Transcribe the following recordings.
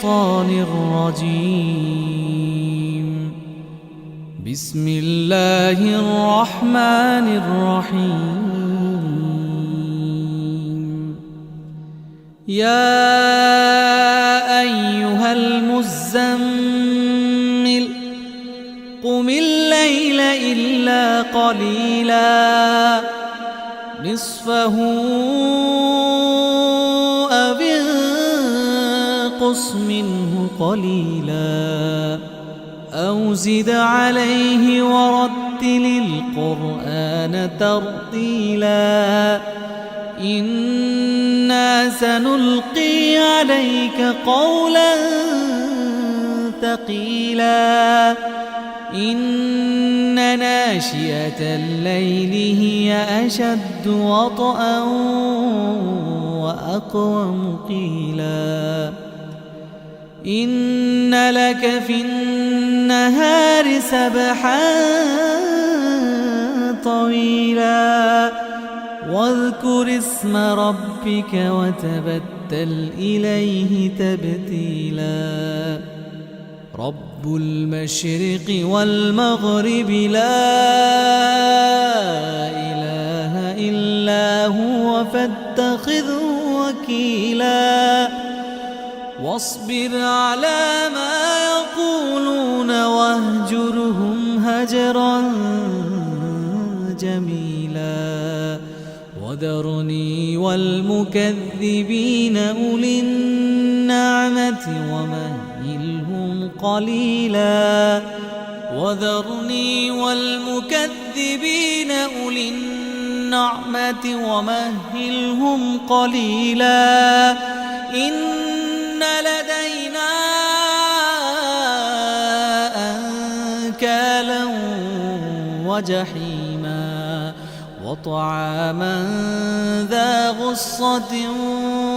الشيطان الرجيم. بسم الله الرحمن الرحيم. يا أيها المزمل قم الليل إلا قليلا نصفه أو انقص منه قليلا أو زد عليه ورتل القرآن ترتيلا إنا سنلقي عليك قولا ثقيلا إن ناشئة الليل هي أشد وطئا وأقوم قيلا إن لك في النهار سبحا طويلا واذكر اسم ربك وتبتل إليه تبتيلا رب المشرق والمغرب لا إله إلا هو فاتخذه وكيلا واصبر على ما يقولون واهجرهم هجرا جميلا وذرني والمكذبين أولي النعمة ومهلهم قليلا وذرني والمكذبين أولي النعمة ومهلهم قليلا إن لدينا أنكالا وجحيما وطعاما ذا غصة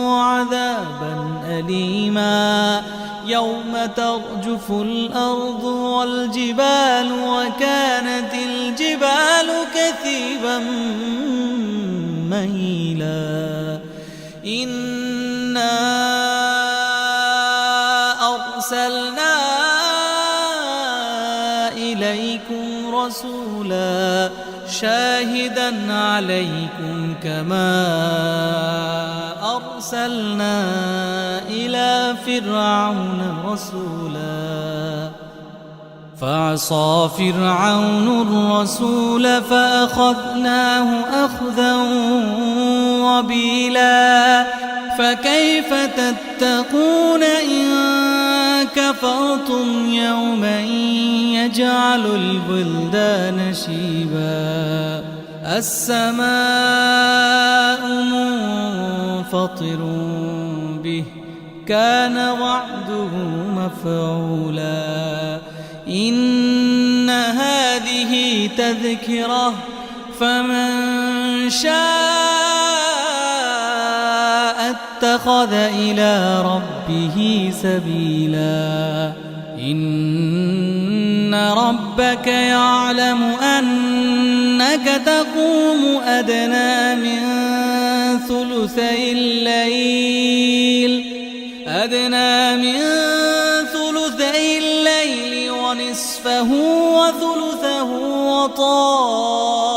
وعذابا أليما يوم ترجف الأرض والجبال وكانت الجبال كثيبا مهيلا إنا أرسلنا إليكم رسولا شاهدا عليكم كما أرسلنا إلى فرعون رسولا فعصى فرعون الرسول فأخذناه أخذا وبيلا فكيف تتقون إن كفرتم يوما يجعل البلدان شيبا السماء منفطر به كان وعده مفعولا إن هذه تذكرة فمن شاء اتخذ إلى ربه سبيلا إن ربك يعلم أنك تقوم أدنى من ثلثي الليل ونصفه وثلثه وطائفة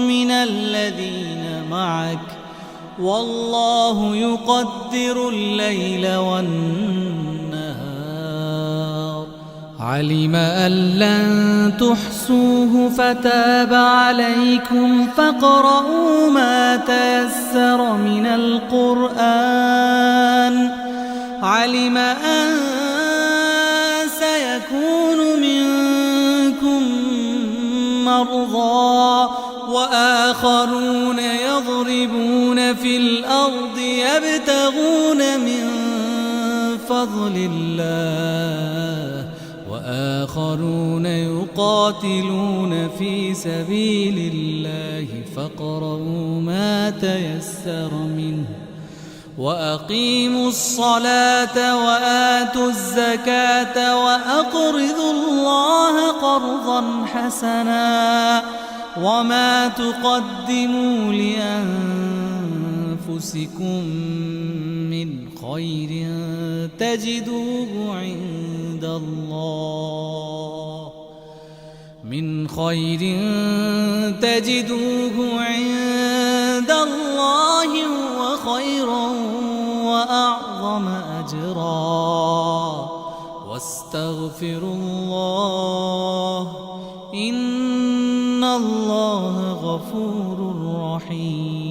من الذين معك والله يقدر الليل والنهار علم أن لن تحصوه فتاب عليكم فاقرؤوا ما تيسر من القرآن علم أن سيكون منكم مرضى وآخرون يضربون في الأرض يبتغون من فضل الله وآخرون يقاتلون في سبيل الله فاقرؤوا ما تيسر منه وأقيموا الصلاة وآتوا الزكاة وأقرضوا الله قرضا حسنا وما تقدموا أنفسكم من خير تجدوه عند الله هو خيرا وأعظم أجرا واستغفروا الله إن الله غفور رحيم